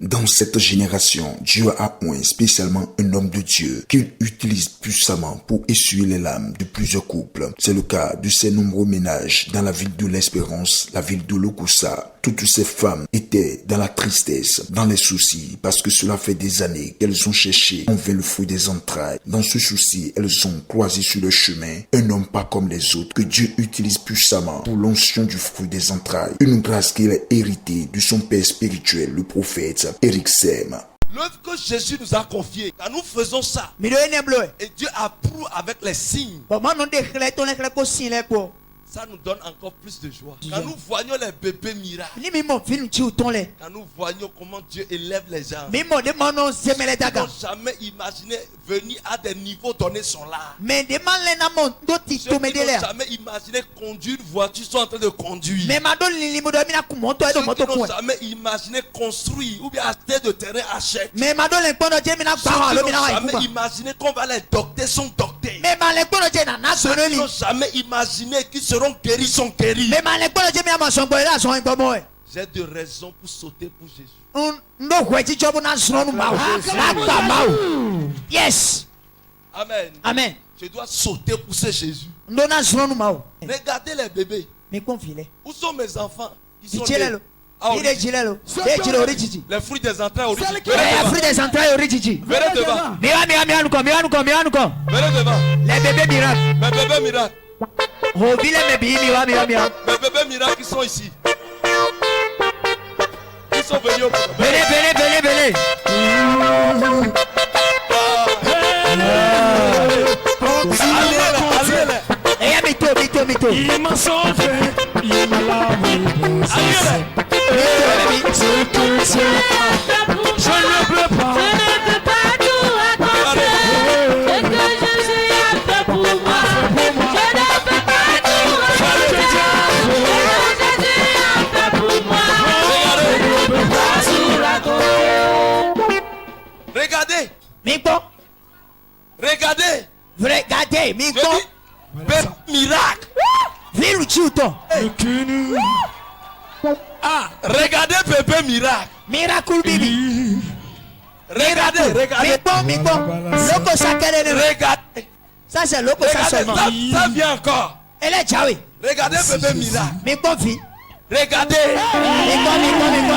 Dans cette génération, Dieu a point spécialement un homme de Dieu qu'il utilise puissamment pour essuyer les larmes de plusieurs couples. C'est le cas de ces nombreux ménages dans la ville de l'Espérance, la ville de Lokossa. Toutes ces femmes étaient dans la tristesse, dans les soucis, parce que cela fait des années qu'elles ont cherché envers le fruit des entrailles. Dans ce souci, elles ont croisé sur le chemin un homme pas comme les autres que Dieu utilise puissamment pour l'onction du fruit des entrailles. Une grâce qu'il a héritée de son père spirituel, le prophète Eric Sem. L'œuvre que Jésus nous a confiée, quand nous faisons ça, et Dieu approuve avec les signes, ça nous donne encore plus de joie. Quand nous voyons les bébés miracles, quand nous voyons comment Dieu élève les gens, ils n'ont jamais imaginé venir à des niveaux donnés sont là. Ceux qui n'ont jamais imaginé conduire une voiture sont en train de conduire. Ceux qui n'ont jamais imaginé construire ou bien acheter de terrain achètent. Ceux qui n'ont jamais imaginé qu'on va les docter sont doctés. Ceux qui n'ont jamais imaginé qu'ils seront guéris sont guéris. J'ai de raisons pour sauter pour Jésus. Yes. Amen. Amen. Je dois sauter pour ce Jésus. Regardez les bébés. Où sont mes enfants qui sont nés? Les fruits des entrailles originales. Venez devant. Venez devant. Les bébés miracles. Mes bébés miracles. Mes bébés miracles qui sont ici. Ils sont venus au venez. Allez. Il m'a sauvé, il m'a lavé. Je ne peux pas. Regardez. Miracle. Ah, regardez bébé miracle. Miracle baby. Regardez. Regardez. Ça c'est loco ça seulement. Ça vient encore. Elle est Jaoui. Regardez bébé miracle. Regardez.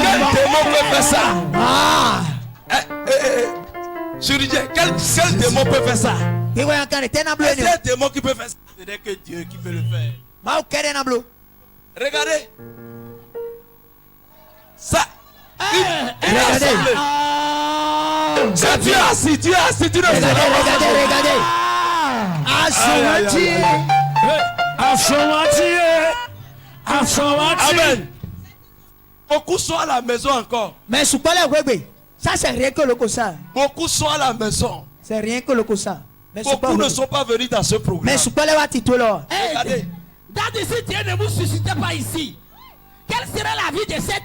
Quel démon peut faire ça? Chirurgien, quel démon peut faire ça? C'est un démon qui peut faire ça. Ce n'est que Dieu qui peut le faire. Regardez. Ça. Regardez. Tu es assis, tu ne sais pas. Regardez. Amen. Beaucoup sont à la maison encore. Mais ça c'est rien que le cosa. Beaucoup sont à la maison. C'est rien que le cosa. Beaucoup ne sont pas venus dans ce programme. Regardez. Si Dieu ne vous suscitait pas ici, quelle serait la vie de cette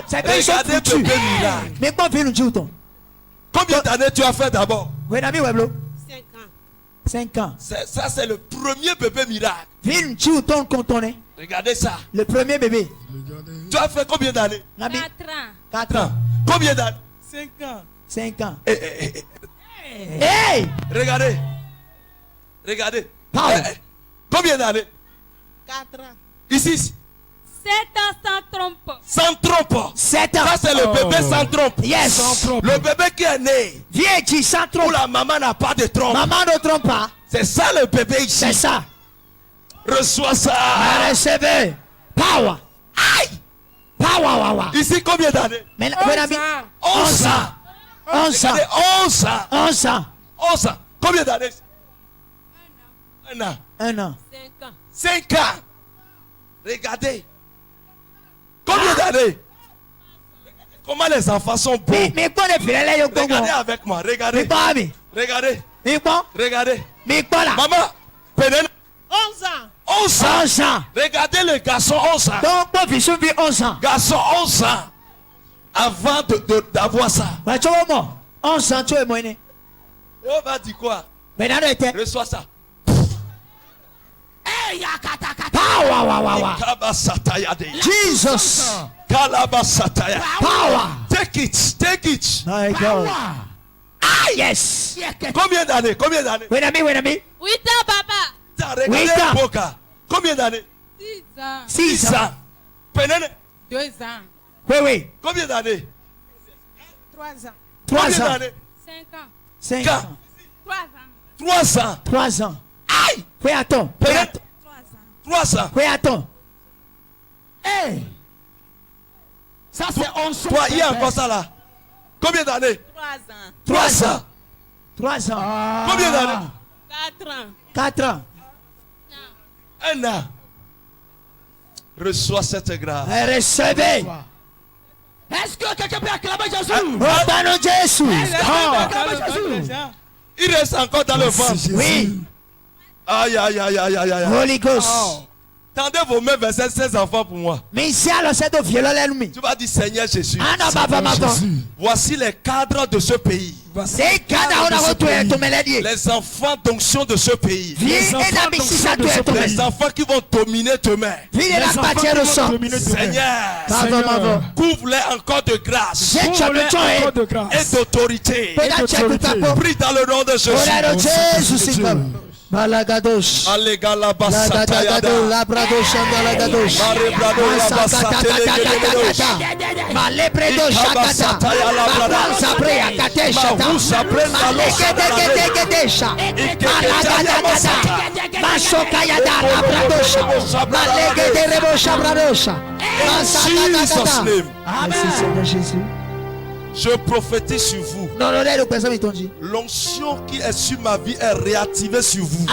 c'est que regardez bébé miracle. Mais bon, viens nous dire. Combien d'années tu as fait d'abord? 5 ans. Ça c'est le premier bébé miracle. Viens nous dire ton contourné. Regardez ça. Le premier bébé. Tu as fait combien d'années? 4 ans. Combien d'années? 5 ans. Hey! Regardez. Combien d'années? 4 ans. Ici. 7 ans sans trompe. Sans trompe. 7 ans. Ça c'est le bébé sans trompe. Yes. Le bébé qui est né. Viens qui sans trompe. Où la maman n'a pas de trompe. Maman ne trompe pas. C'est ça le bébé ici. C'est ça. Reçois ça. Recevez. Power. Aïe. Power. Ici combien d'années? 11 ans. 11 ans. Combien d'années? 1 an. 1 an. 5 ans. Regardez. Combien d'années? Comment les enfants sont beaux. Regardez avec moi. Regardez. Maman. 11 ans. 11 ans. Regardez le garçon 11 ans. Donc, 11 ans. Garçon 11 ans. Avant d'avoir ça. 11 ans, tu es moiné. On va dire quoi? Reçois ça. Power. Jesus. Kalabasataya. Power. Take it. Take it. My God. Ah, yes. Combien d'années? Combien d'années? Wait a minute. 8 ans, papa. Regardez Boka. Combien d'années? 6 ans. 6 ans. Penene? 2 ans. Oui. Combien d'années? 3 ans. 3 Combien ans. d'années? 5 ans. 5 Quand? ans. 3 ans. 3 ans. 3 ans. Aïe. Oui, attends. Penene? 3 ans. 3 ans. Oui, attends. Hey. Ça c'est 11 ans. Toi, il y a encore ça là. Combien d'années? 3 ans. 3 ans. 3 ans. Combien d'années? 4 ans. 4 ans. 1 an. Reçois cette grâce. Recevez. Est-ce que quelqu'un peut acclamer Jésus? Au nom de Jésus. Acclamer Jésus. Il reste encore dans le ventre. Oui. Aïe, aïe, aïe, aïe, aïe, aïe. Holy Ghost. Tendez vos mains vers ces 16 enfants pour moi. Mais ici, alors, c'est de violer l'ennemi. Tu vas dire Seigneur Jésus. Ah non, papa, maman. Voici les cadres de ce pays. C'est quand on a retrouvé ton mélodie. Les enfants d'onction de ce pays. Viens et la mission de ton Les enfants qui vont dominer demain. Viens la matière au sang. Seigneur, Maman. couvre-les encore de grâce J'ai et d'autorité. Prie dans le nom de Jésus. Jésus, c'est comme. Malagadosh. Allegala basatayada. Labradosh, Malagadosh. Malebredo Shakata. Sabrea Katesha. Malegedegedegesha. Malagadagada. Mashokayada Labradosha. Malegederebosha Bradosha. Jesus' name. Merci Seigneur Jésus. Je prophétise sur vous. Non, non, non, personne ne dit. L'onction qui est sur ma vie est réactivée sur vous.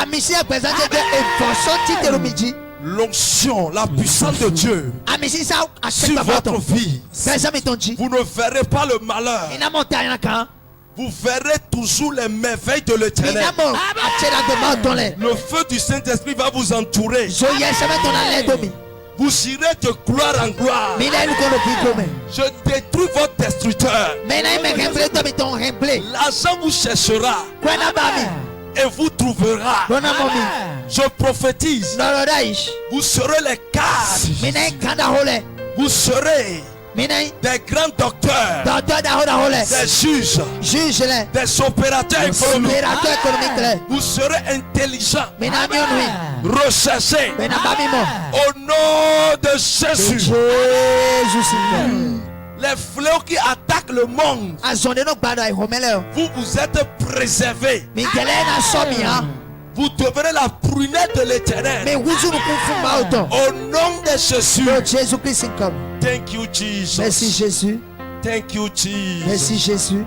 L'onction, la puissance de Dieu sur votre vie. Vous ne verrez pas le malheur. Vous verrez toujours les merveilles de l'Éternel. Le feu du Saint-Esprit va vous entourer. Vous irez de gloire en gloire. Je détruis votre destructeur. L'argent vous cherchera et vous trouvera. Je prophétise. Vous serez les cadres. Vous serez des grands docteurs, des juges, des opérateurs économiques. Vous serez intelligents, recherchés au nom de Jésus. Les fléaux qui attaquent le monde, vous êtes préservés. Vous devenez la prunelle de l'Éternel. Au nom de Jésus. Thank you, Jesus. Merci Jésus. Thank you, Jesus. Merci Jésus.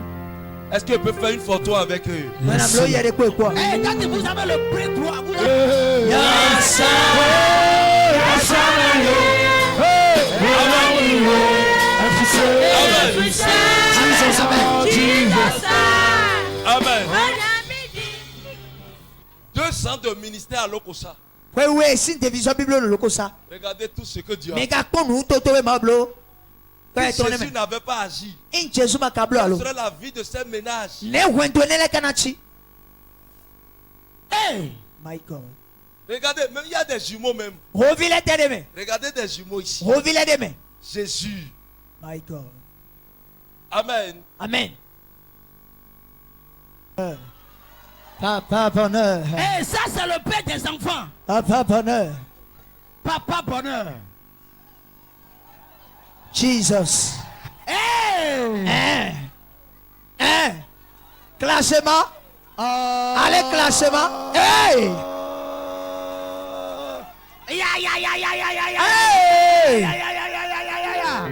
Est-ce que je peux faire une photo avec eux? Madame Lo, il y a des quoi? Et quand vous avez le breakthrough, vous avez... Amen. 2 ans de ministère à Lokosa. Regardez tout ce que Dieu a fait. Si Jésus n'avait pas agi, quelle serait la vie de ces ménages? Hey, my God. Regardez, même il y a des jumeaux même. Regardez des jumeaux ici. Jésus. My God. Amen. Amen. Papa bonheur. Et ça c'est le père des enfants. Papa bonheur. Papa bonheur. Jesus. Hey. Classement. Allez, classement. Hey. Hey.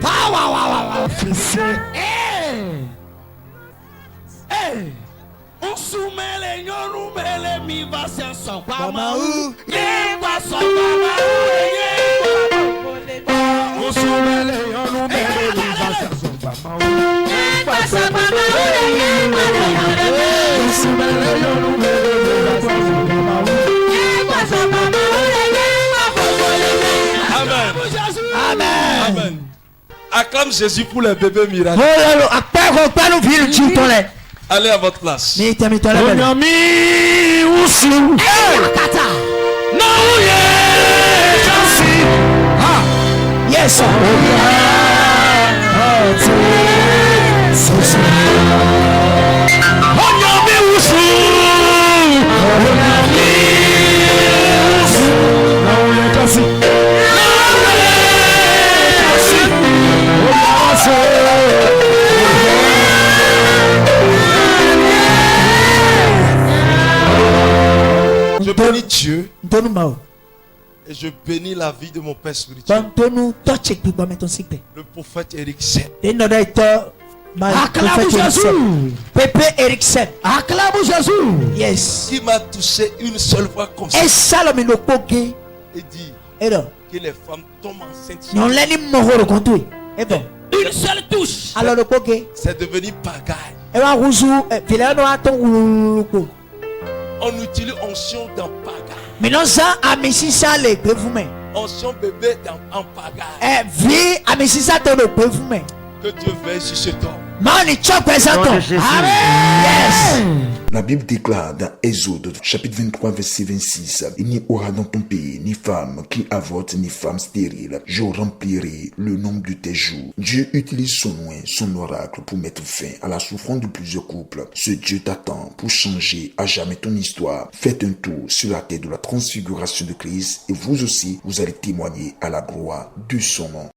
Power. Hey. On soumet les nyons, mais les mi va s'en sortir. On soumet les nyons, mais les mi va s'en Amen. Acclame Jésus pour les bébés miracles. Allez à votre place. Yes. Je bénis Dieu et je bénis la vie de mon père spirituel, le prophète Eriksen. Pépé Eriksen. Yes. Qui m'a touché une seule fois comme ça. Et dit que les femmes tombent enceintes. Une seule touche. C'est devenu pagaille. On utilise onction dans pagaille. Onction bébé en pagaille. Que Dieu veille sur cet homme. La Bible déclare dans Exode, chapitre 23, verset 26, « Il n'y aura dans ton pays ni femme qui avorte ni femme stérile. Je remplirai le nombre de tes jours. » Dieu utilise son loin, son oracle pour mettre fin à la souffrance de plusieurs couples. Ce Dieu t'attend pour changer à jamais ton histoire. Faites un tour sur la terre de la transfiguration de Christ et vous aussi, vous allez témoigner à la gloire de son nom.